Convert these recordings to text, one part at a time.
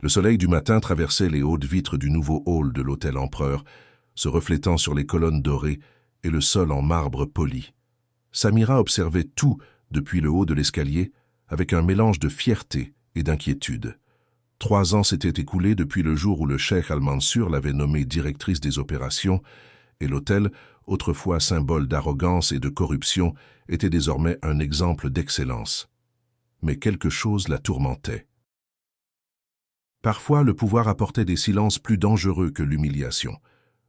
Le soleil du matin traversait les hautes vitres du nouveau hall de l'hôtel Empereur, se reflétant sur les colonnes dorées et le sol en marbre poli. Samira observait tout depuis le haut de l'escalier avec un mélange de fierté et d'inquiétude. 3 ans s'étaient écoulés depuis le jour où le cheikh Al-Mansour l'avait nommée directrice des opérations, et l'hôtel, autrefois symbole d'arrogance et de corruption, était désormais un exemple d'excellence. Mais quelque chose la tourmentait. Parfois, le pouvoir apportait des silences plus dangereux que l'humiliation.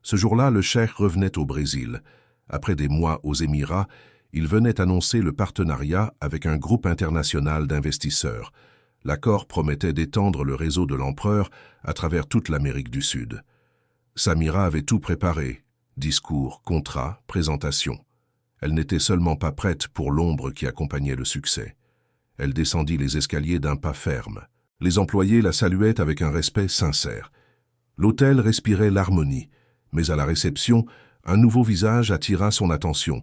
Ce jour-là, le cheikh revenait au Brésil. Après des mois aux Émirats, il venait annoncer le partenariat avec un groupe international d'investisseurs. L'accord promettait d'étendre le réseau de l'empereur à travers toute l'Amérique du Sud. Samira avait tout préparé, discours, contrats, présentations. Elle n'était seulement pas prête pour l'ombre qui accompagnait le succès. Elle descendit les escaliers d'un pas ferme. Les employés la saluaient avec un respect sincère. L'hôtel respirait l'harmonie, mais à la réception, un nouveau visage attira son attention.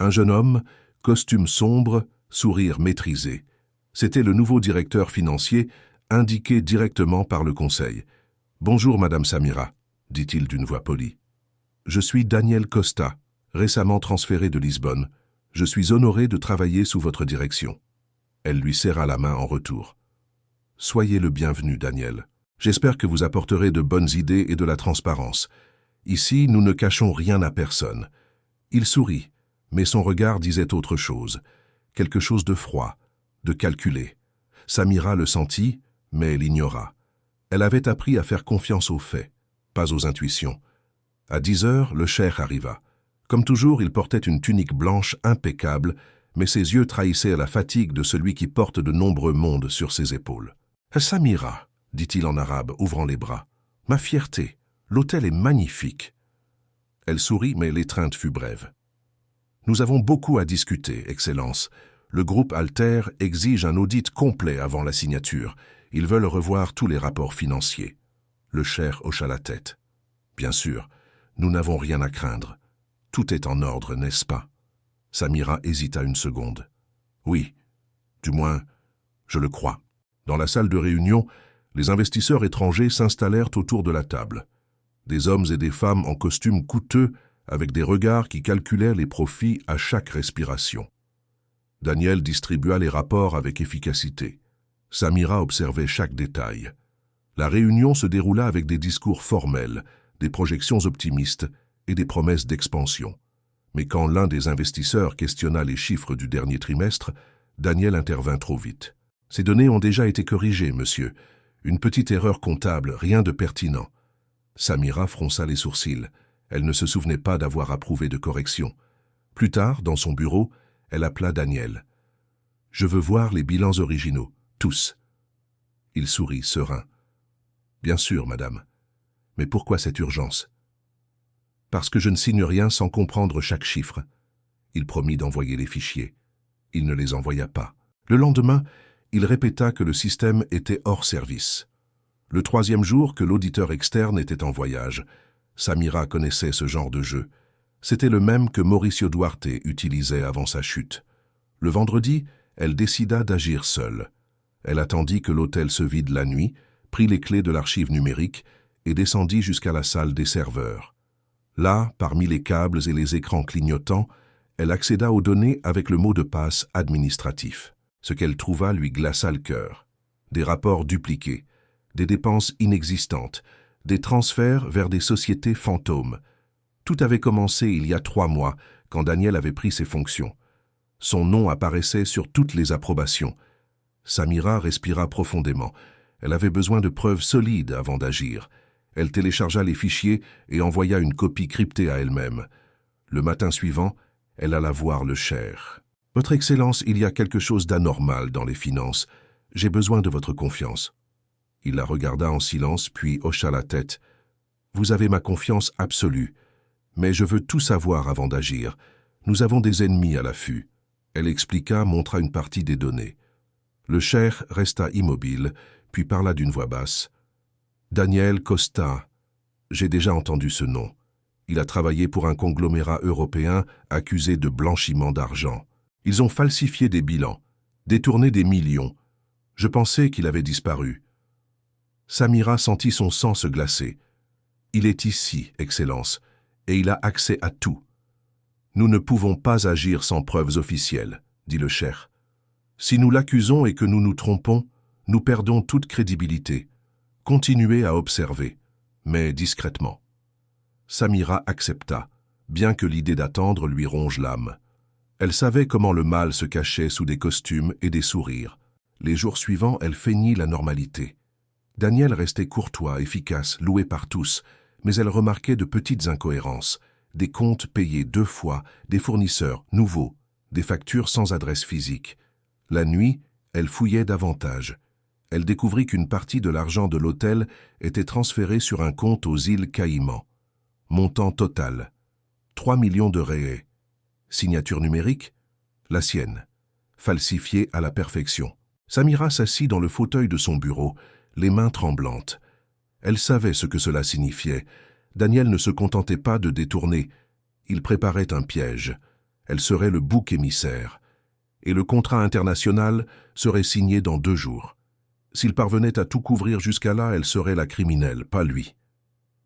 Un jeune homme, costume sombre, sourire maîtrisé. C'était le nouveau directeur financier, indiqué directement par le conseil. « Bonjour, Madame Samira », dit-il d'une voix polie. « Je suis Daniel Costa, récemment transféré de Lisbonne. Je suis honoré de travailler sous votre direction. » Elle lui serra la main en retour. « Soyez le bienvenu, Daniel. J'espère que vous apporterez de bonnes idées et de la transparence. Ici, nous ne cachons rien à personne. » Il sourit, mais son regard disait autre chose, quelque chose de froid, de calculé. Samira le sentit, mais l'ignora. Elle avait appris à faire confiance aux faits, pas aux intuitions. À 10 heures, le cheikh arriva. Comme toujours, il portait une tunique blanche impeccable, mais ses yeux trahissaient la fatigue de celui qui porte de nombreux mondes sur ses épaules. « Samira », dit-il en arabe, ouvrant les bras, « ma fierté, l'hôtel est magnifique. » Elle sourit, mais l'étreinte fut brève. « Nous avons beaucoup à discuter, Excellence. Le groupe Alter exige un audit complet avant la signature. Ils veulent revoir tous les rapports financiers. » Le cheikh hocha la tête. « Bien sûr, nous n'avons rien à craindre. Tout est en ordre, n'est-ce pas ?» Samira hésita une seconde. « Oui, du moins, je le crois. » Dans la salle de réunion, les investisseurs étrangers s'installèrent autour de la table. Des hommes et des femmes en costumes coûteux, avec des regards qui calculaient les profits à chaque respiration. Daniel distribua les rapports avec efficacité. Samira observait chaque détail. La réunion se déroula avec des discours formels, des projections optimistes et des promesses d'expansion. Mais quand l'un des investisseurs questionna les chiffres du dernier trimestre, Daniel intervint trop vite. « Ces données ont déjà été corrigées, monsieur. Une petite erreur comptable, rien de pertinent. » Samira fronça les sourcils. Elle ne se souvenait pas d'avoir approuvé de correction. Plus tard, dans son bureau, elle appela Daniel. « Je veux voir les bilans originaux, tous. » Il sourit, serein. « Bien sûr, madame. Mais pourquoi cette urgence ? » « Parce que je ne signe rien sans comprendre chaque chiffre. » Il promit d'envoyer les fichiers. Il ne les envoya pas. Le lendemain, il répéta que le système était hors service. Le 3e jour que l'auditeur externe était en voyage, Samira connaissait ce genre de jeu. C'était le même que Mauricio Duarte utilisait avant sa chute. Le vendredi, elle décida d'agir seule. Elle attendit que l'hôtel se vide la nuit, prit les clés de l'archive numérique et descendit jusqu'à la salle des serveurs. Là, parmi les câbles et les écrans clignotants, elle accéda aux données avec le mot de passe administratif. Ce qu'elle trouva lui glaça le cœur. Des rapports dupliqués, des dépenses inexistantes, des transferts vers des sociétés fantômes. Tout avait commencé il y a 3 mois, quand Daniel avait pris ses fonctions. Son nom apparaissait sur toutes les approbations. Samira respira profondément. Elle avait besoin de preuves solides avant d'agir. Elle téléchargea les fichiers et envoya une copie cryptée à elle-même. Le matin suivant, elle alla voir le cheikh. « Votre Excellence, il y a quelque chose d'anormal dans les finances. J'ai besoin de votre confiance. » Il la regarda en silence, puis hocha la tête. « Vous avez ma confiance absolue. Mais je veux tout savoir avant d'agir. Nous avons des ennemis à l'affût. » Elle expliqua, montra une partie des données. Le cheikh resta immobile, puis parla d'une voix basse. « Daniel Costa. J'ai déjà entendu ce nom. Il a travaillé pour un conglomérat européen accusé de blanchiment d'argent. Ils ont falsifié des bilans, détourné des millions. Je pensais qu'il avait disparu. » Samira sentit son sang se glacer. « Il est ici, Excellence, et il a accès à tout. »« Nous ne pouvons pas agir sans preuves officielles, » dit le cheikh. « Si nous l'accusons et que nous nous trompons, nous perdons toute crédibilité. Continuez à observer, mais discrètement. » Samira accepta, bien que l'idée d'attendre lui ronge l'âme. Elle savait comment le mal se cachait sous des costumes et des sourires. Les jours suivants, elle feignit la normalité. Daniel restait courtois, efficace, loué par tous, mais elle remarquait de petites incohérences, des comptes payés 2 fois, des fournisseurs nouveaux, des factures sans adresse physique. La nuit, elle fouillait davantage. Elle découvrit qu'une partie de l'argent de l'hôtel était transférée sur un compte aux îles Caïmans. Montant total, 3 millions de réais. Signature numérique, la sienne, falsifiée à la perfection. Samira s'assit dans le fauteuil de son bureau, les mains tremblantes. Elle savait ce que cela signifiait. Daniel ne se contentait pas de détourner. Il préparait un piège. Elle serait le bouc émissaire. Et le contrat international serait signé dans 2 jours. S'il parvenait à tout couvrir jusqu'à là, elle serait la criminelle, pas lui.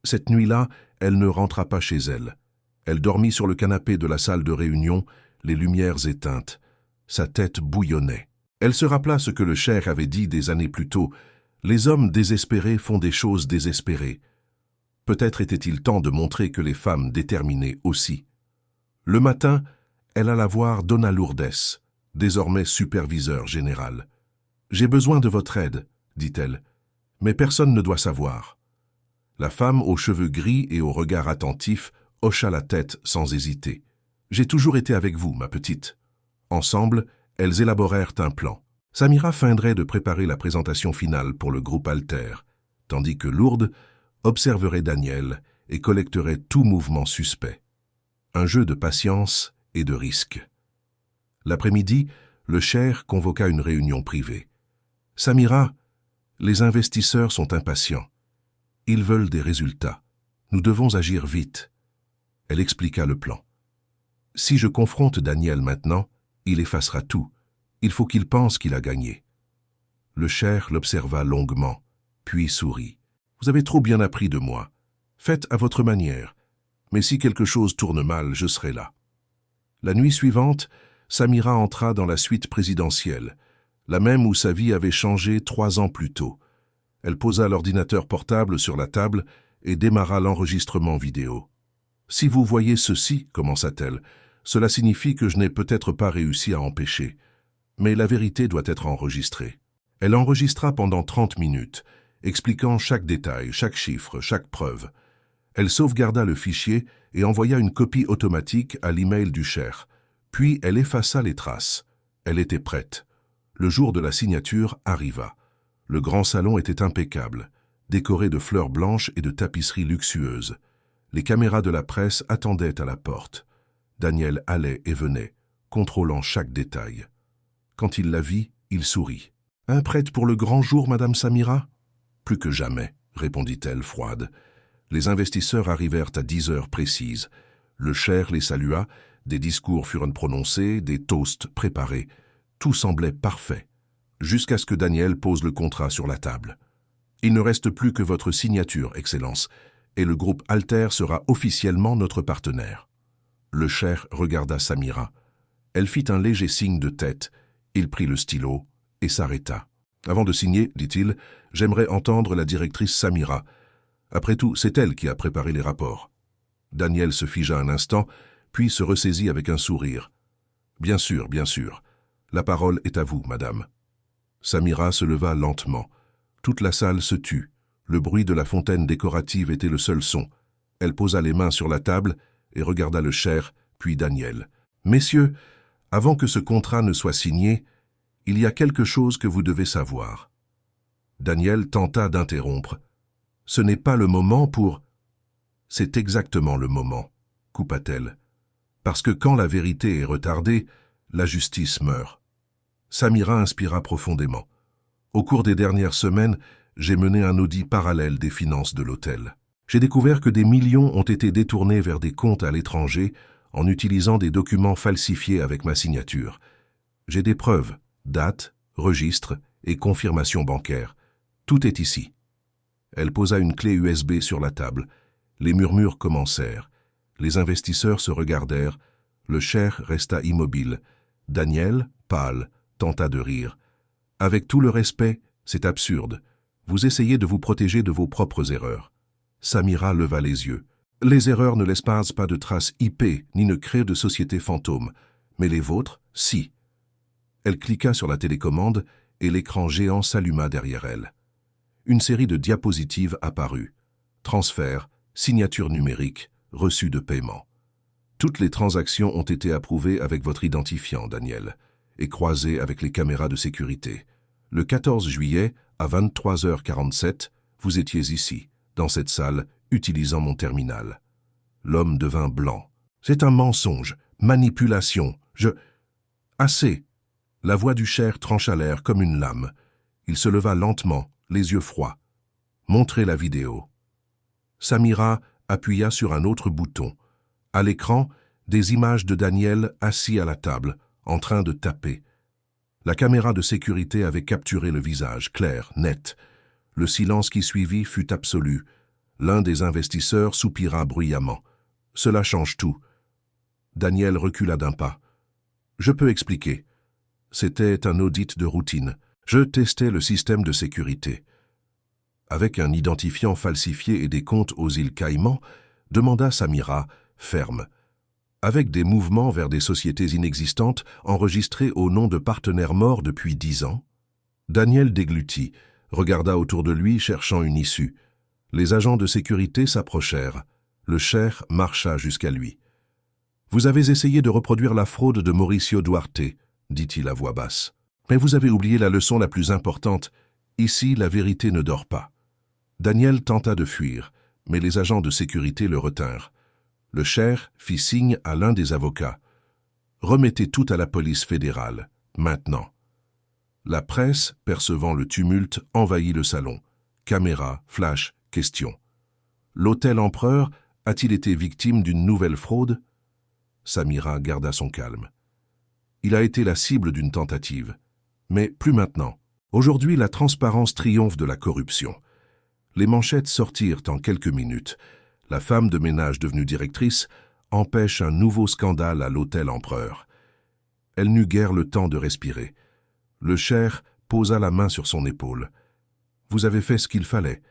Cette nuit-là, elle ne rentra pas chez elle. Elle dormit sur le canapé de la salle de réunion, les lumières éteintes. Sa tête bouillonnait. Elle se rappela ce que le cheikh avait dit des années plus tôt. Les hommes désespérés font des choses désespérées. Peut-être était-il temps de montrer que les femmes déterminées aussi. Le matin, elle alla voir Dona Lourdes, désormais superviseur général. « J'ai besoin de votre aide, » dit-elle, « mais personne ne doit savoir. » La femme aux cheveux gris et au regard attentif hocha la tête sans hésiter. « J'ai toujours été avec vous, ma petite. » Ensemble, elles élaborèrent un plan. Samira feindrait de préparer la présentation finale pour le groupe Alter, tandis que Lourdes observerait Daniel et collecterait tout mouvement suspect. Un jeu de patience et de risque. L'après-midi, le cheikh convoqua une réunion privée. « Samira, les investisseurs sont impatients. Ils veulent des résultats. Nous devons agir vite. » Elle expliqua le plan. « Si je confronte Daniel maintenant, il effacera tout. Il faut qu'il pense qu'il a gagné. » Le cheikh l'observa longuement, puis sourit. « Vous avez trop bien appris de moi. Faites à votre manière. Mais si quelque chose tourne mal, je serai là. » La nuit suivante, Samira entra dans la suite présidentielle, la même où sa vie avait changé 3 ans plus tôt. Elle posa l'ordinateur portable sur la table et démarra l'enregistrement vidéo. « Si vous voyez ceci, commença-t-elle, cela signifie que je n'ai peut-être pas réussi à empêcher. Mais la vérité doit être enregistrée. » Elle enregistra pendant 30 minutes, expliquant chaque détail, chaque chiffre, chaque preuve. Elle sauvegarda le fichier et envoya une copie automatique à l'email du cheikh. Puis elle effaça les traces. Elle était prête. Le jour de la signature arriva. Le grand salon était impeccable, décoré de fleurs blanches et de tapisseries luxueuses. Les caméras de la presse attendaient à la porte. Daniel allait et venait, contrôlant chaque détail. Quand il la vit, il sourit. « Prête pour le grand jour, Madame Samira ?»« Plus que jamais, » répondit-elle froide. Les investisseurs arrivèrent à 10 heures précises. Le cheikh les salua, des discours furent prononcés, des toasts préparés. Tout semblait parfait, jusqu'à ce que Daniel pose le contrat sur la table. « Il ne reste plus que votre signature, Excellence, et le groupe Alter sera officiellement notre partenaire. » Le cheikh regarda Samira. Elle fit un léger signe de tête. Il prit le stylo et s'arrêta. « Avant de signer, dit-il, j'aimerais entendre la directrice Samira. Après tout, c'est elle qui a préparé les rapports. » Daniel se figea un instant, puis se ressaisit avec un sourire. « Bien sûr, bien sûr. La parole est à vous, madame. » Samira se leva lentement. Toute la salle se tut. Le bruit de la fontaine décorative était le seul son. Elle posa les mains sur la table et regarda le cheikh, puis Daniel. « Messieurs, avant que ce contrat ne soit signé, il y a quelque chose que vous devez savoir. » Daniel tenta d'interrompre. « Ce n'est pas le moment pour... » « C'est exactement le moment, » coupa-t-elle. « Parce que quand la vérité est retardée, la justice meurt. » Samira inspira profondément. « Au cours des dernières semaines, j'ai mené un audit parallèle des finances de l'hôtel. J'ai découvert que des millions ont été détournés vers des comptes à l'étranger en utilisant des documents falsifiés avec ma signature. J'ai des preuves, dates, registres et confirmations bancaires. Tout est ici. » Elle posa une clé USB sur la table. Les murmures commencèrent. Les investisseurs se regardèrent. Le cheikh resta immobile. Daniel, pâle, tenta de rire. « Avec tout le respect, c'est absurde. Vous essayez de vous protéger de vos propres erreurs. » Samira leva les yeux. « Les erreurs ne laissent pas de traces IP, ni ne créent de sociétés fantômes. Mais les vôtres, si. » Elle cliqua sur la télécommande et l'écran géant s'alluma derrière elle. Une série de diapositives apparut. Transfert, signature numérique, reçu de paiement. Toutes les transactions ont été approuvées avec votre identifiant, Daniel, et croisées avec les caméras de sécurité. Le 14 juillet, à 23h47, vous étiez ici, dans cette salle, utilisant mon terminal. L'homme devint blanc. C'est un mensonge, manipulation, Assez. La voix du cheikh trancha l'air comme une lame. Il se leva lentement, les yeux froids. Montrez la vidéo. Samira appuya sur un autre bouton. À l'écran, des images de Daniel assis à la table, en train de taper. La caméra de sécurité avait capturé le visage, clair, net. Le silence qui suivit fut absolu. L'un des investisseurs soupira bruyamment. Cela change tout. Daniel recula d'un pas. Je peux expliquer. C'était un audit de routine. Je testais le système de sécurité. Avec un identifiant falsifié et des comptes aux îles Caïmans, demanda Samira, ferme. Avec des mouvements vers des sociétés inexistantes enregistrées au nom de partenaires morts depuis 10 ans. Daniel déglutit, regarda autour de lui cherchant une issue. Les agents de sécurité s'approchèrent. Le cheikh marcha jusqu'à lui. « Vous avez essayé de reproduire la fraude de Mauricio Duarte, dit-il à voix basse. Mais vous avez oublié la leçon la plus importante. Ici, la vérité ne dort pas. » Daniel tenta de fuir, mais les agents de sécurité le retinrent. Le cheikh fit signe à l'un des avocats. « Remettez tout à la police fédérale, maintenant. » La presse, percevant le tumulte, envahit le salon. Caméras, flash, questions. L'hôtel Empereur a-t-il été victime d'une nouvelle fraude? Samira garda son calme. Il a été la cible d'une tentative. Mais plus maintenant. Aujourd'hui, la transparence triomphe de la corruption. Les manchettes sortirent en quelques minutes. La femme de ménage devenue directrice empêche un nouveau scandale à l'hôtel Empereur. Elle n'eut guère le temps de respirer. Le cheikh posa la main sur son épaule. « Vous avez fait ce qu'il fallait.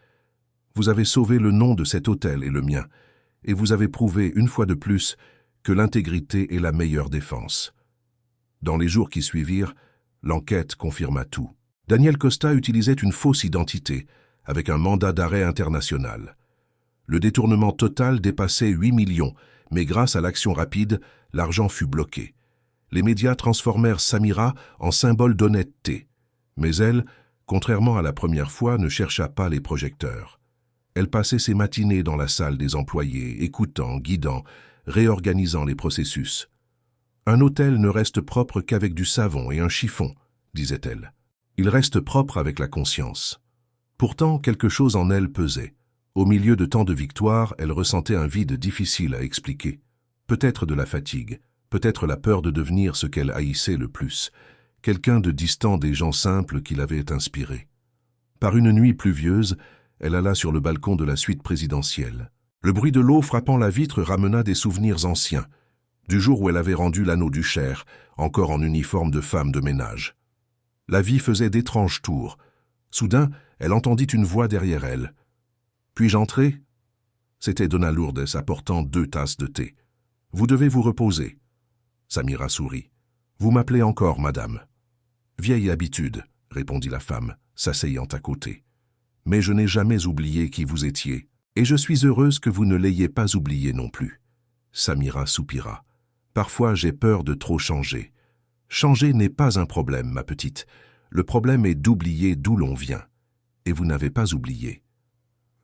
Vous avez sauvé le nom de cet hôtel et le mien, et vous avez prouvé une fois de plus que l'intégrité est la meilleure défense. » Dans les jours qui suivirent, l'enquête confirma tout. Daniel Costa utilisait une fausse identité, avec un mandat d'arrêt international. Le détournement total dépassait 8 millions, mais grâce à l'action rapide, l'argent fut bloqué. Les médias transformèrent Samira en symbole d'honnêteté. Mais elle, contrairement à la première fois, ne chercha pas les projecteurs. Elle passait ses matinées dans la salle des employés, écoutant, guidant, réorganisant les processus. « Un hôtel ne reste propre qu'avec du savon et un chiffon, » disait-elle. « Il reste propre avec la conscience. » Pourtant, quelque chose en elle pesait. Au milieu de tant de victoires, elle ressentait un vide difficile à expliquer. Peut-être de la fatigue, peut-être la peur de devenir ce qu'elle haïssait le plus, quelqu'un de distant des gens simples qui l'avaient inspirée. Par une nuit pluvieuse, elle alla sur le balcon de la suite présidentielle. Le bruit de l'eau frappant la vitre ramena des souvenirs anciens, du jour où elle avait rendu l'anneau du cheikh, encore en uniforme de femme de ménage. La vie faisait d'étranges tours. Soudain, elle entendit une voix derrière elle. « Puis-je entrer ?» C'était Dona Lourdes apportant 2 tasses de thé. « Vous devez vous reposer. » Samira sourit. « Vous m'appelez encore, madame. »« Vieille habitude, » répondit la femme, s'asseyant à côté. « Mais je n'ai jamais oublié qui vous étiez, et je suis heureuse que vous ne l'ayez pas oublié non plus. » Samira soupira. « Parfois, j'ai peur de trop changer. Changer n'est pas un problème, ma petite. Le problème est d'oublier d'où l'on vient. Et vous n'avez pas oublié. »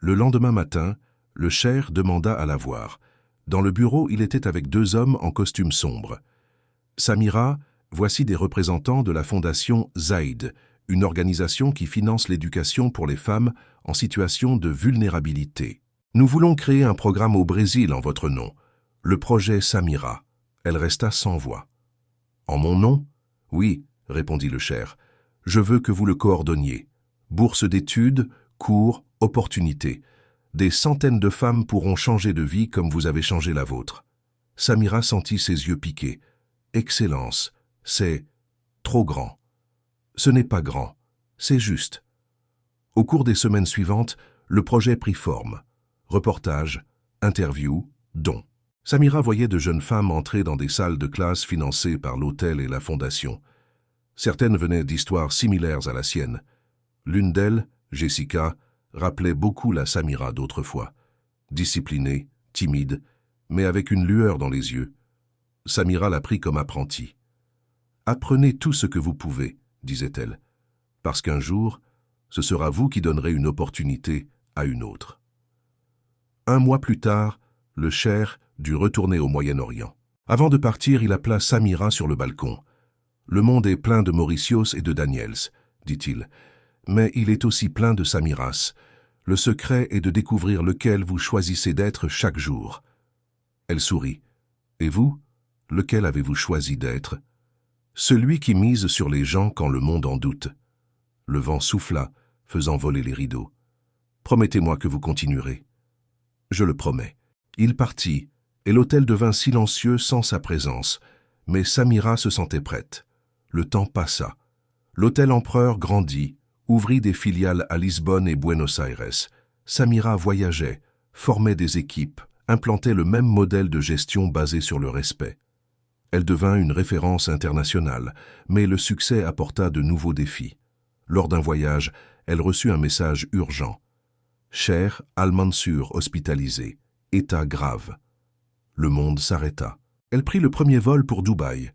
Le lendemain matin, le cheikh demanda à la voir. Dans le bureau, il était avec 2 hommes en costume sombre. « Samira, voici des représentants de la fondation Zaïd, une organisation qui finance l'éducation pour les femmes en situation de vulnérabilité. Nous voulons créer un programme au Brésil en votre nom, le projet Samira. » Elle resta sans voix. « En mon nom ? Oui, répondit le cheikh. Je veux que vous le coordonniez. Bourse d'études, cours, Opportunité. Des centaines de femmes pourront changer de vie comme vous avez changé la vôtre. Samira sentit ses yeux piquer. Excellence, c'est trop grand. Ce n'est pas grand, c'est juste. Au cours des semaines suivantes, le projet prit forme. Reportages, interviews, dons. Samira voyait de jeunes femmes entrer dans des salles de classe financées par l'hôtel et la fondation. Certaines venaient d'histoires similaires à la sienne. L'une d'elles, Jessica, rappelait beaucoup la Samira d'autrefois. Disciplinée, timide, mais avec une lueur dans les yeux. Samira la prit comme apprentie. « Apprenez tout ce que vous pouvez », disait-elle, « parce qu'un jour, ce sera vous qui donnerez une opportunité à une autre. » Un mois plus tard, le cheikh dut retourner au Moyen-Orient. Avant de partir, il appela Samira sur le balcon. « Le monde est plein de Mauricios et de Daniels, » dit-il, « mais il est aussi plein de Samiras. Le secret est de découvrir lequel vous choisissez d'être chaque jour. » Elle sourit. « Et vous, lequel avez-vous choisi d'être ?»« Celui qui mise sur les gens quand le monde en doute. » Le vent souffla, faisant voler les rideaux. « Promettez-moi que vous continuerez. » « Je le promets. » Il partit, et l'hôtel devint silencieux sans sa présence, mais Samira se sentait prête. Le temps passa. L'hôtel Empereur grandit, ouvrit des filiales à Lisbonne et Buenos Aires. Samira voyageait, formait des équipes, implantait le même modèle de gestion basé sur le respect. Elle devint une référence internationale, mais le succès apporta de nouveaux défis. Lors d'un voyage, elle reçut un message urgent. Cheikh Al-Mansour hospitalisé, état grave. Le monde s'arrêta. Elle prit le premier vol pour Dubaï.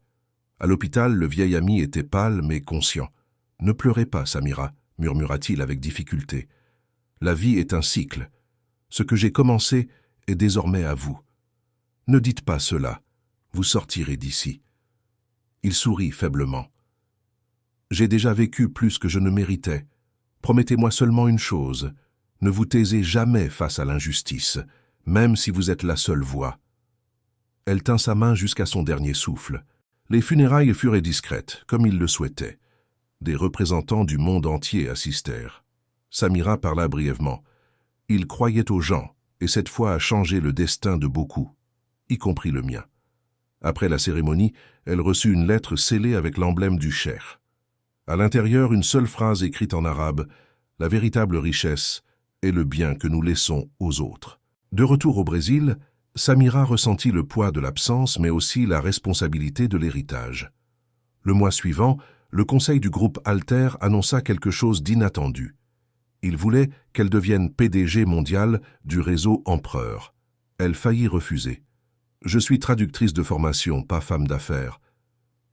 À l'hôpital, le vieil ami était pâle mais conscient. « Ne pleurez pas, Samira », murmura-t-il avec difficulté. « La vie est un cycle. Ce que j'ai commencé est désormais à vous. Ne dites pas cela. Vous sortirez d'ici. » Il sourit faiblement. « J'ai déjà vécu plus que je ne méritais. Promettez-moi seulement une chose. Ne vous taisez jamais face à l'injustice, même si vous êtes la seule voix. » Elle tint sa main jusqu'à son dernier souffle. Les funérailles furent discrètes, comme il le souhaitait. Des représentants du monde entier assistèrent. Samira parla brièvement. Il croyait aux gens, et cette fois a changé le destin de beaucoup, y compris le mien. Après la cérémonie, elle reçut une lettre scellée avec l'emblème du cheikh. À l'intérieur, une seule phrase écrite en arabe, « La véritable richesse est le bien que nous laissons aux autres. » De retour au Brésil, Samira ressentit le poids de l'absence, mais aussi la responsabilité de l'héritage. Le mois suivant, le conseil du groupe Alter annonça quelque chose d'inattendu. Il voulait qu'elle devienne PDG mondiale du réseau Empereur. Elle faillit refuser. « Je suis traductrice de formation, pas femme d'affaires. »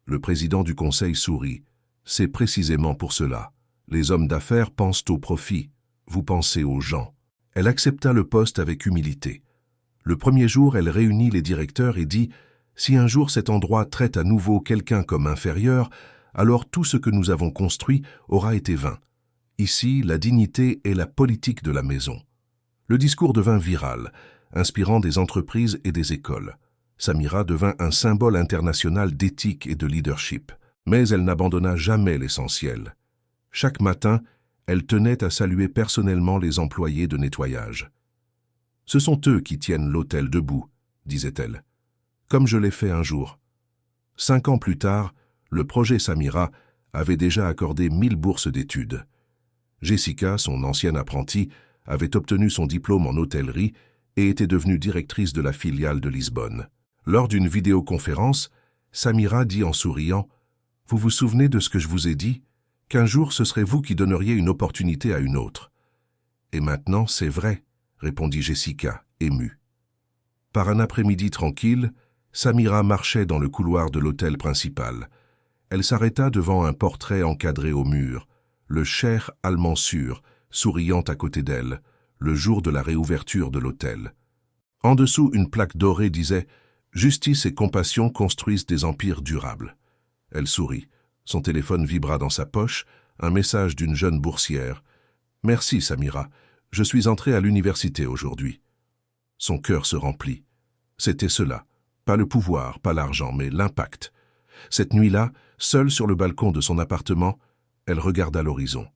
Le président du conseil sourit. « C'est précisément pour cela. Les hommes d'affaires pensent au profit. Vous pensez aux gens. » Elle accepta le poste avec humilité. Le premier jour, elle réunit les directeurs et dit « Si un jour cet endroit traite à nouveau quelqu'un comme inférieur, alors tout ce que nous avons construit aura été vain. Ici, la dignité est la politique de la maison. » Le discours devint viral, inspirant des entreprises et des écoles. Samira devint un symbole international d'éthique et de leadership. Mais elle n'abandonna jamais l'essentiel. Chaque matin, elle tenait à saluer personnellement les employés de nettoyage. « Ce sont eux qui tiennent l'hôtel debout », disait-elle, « comme je l'ai fait un jour. » 5 ans plus tard, le projet Samira avait déjà accordé 1000 bourses d'études. Jessica, son ancienne apprentie, avait obtenu son diplôme en hôtellerie et était devenue directrice de la filiale de Lisbonne. Lors d'une vidéoconférence, Samira dit en souriant « Vous vous souvenez de ce que je vous ai dit ? Qu'un jour ce serait vous qui donneriez une opportunité à une autre. » « Et maintenant, c'est vrai, » répondit Jessica, émue. Par un après-midi tranquille, Samira marchait dans le couloir de l'hôtel principal. Elle s'arrêta devant un portrait encadré au mur, le cheikh Al-Mansour, souriant à côté d'elle, le jour de la réouverture de l'hôtel. En dessous, une plaque dorée disait « Justice et compassion construisent des empires durables ». Elle sourit. Son téléphone vibra dans sa poche, un message d'une jeune boursière. « Merci, Samira. Je suis entrée à l'université aujourd'hui. » Son cœur se remplit. C'était cela. Pas le pouvoir, pas l'argent, mais l'impact. Cette nuit-là, seule sur le balcon de son appartement, elle regarda l'horizon.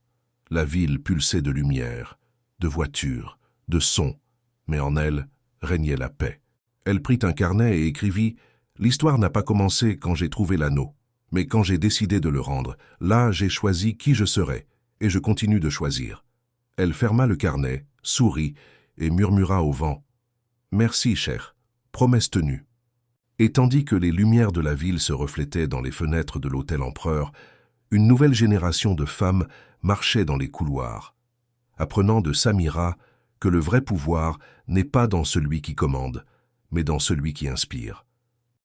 La ville pulsait de lumière. de voitures, de sons, mais en elle régnait la paix. Elle prit un carnet et écrivit « L'histoire n'a pas commencé quand j'ai trouvé l'anneau, mais quand j'ai décidé de le rendre. Là, j'ai choisi qui je serais, et je continue de choisir. » Elle ferma le carnet, sourit et murmura au vent « Merci, cher, promesse tenue. » Et tandis que les lumières de la ville se reflétaient dans les fenêtres de l'hôtel Empereur, une nouvelle génération de femmes marchait dans les couloirs, apprenant de Samira que le vrai pouvoir n'est pas dans celui qui commande, mais dans celui qui inspire.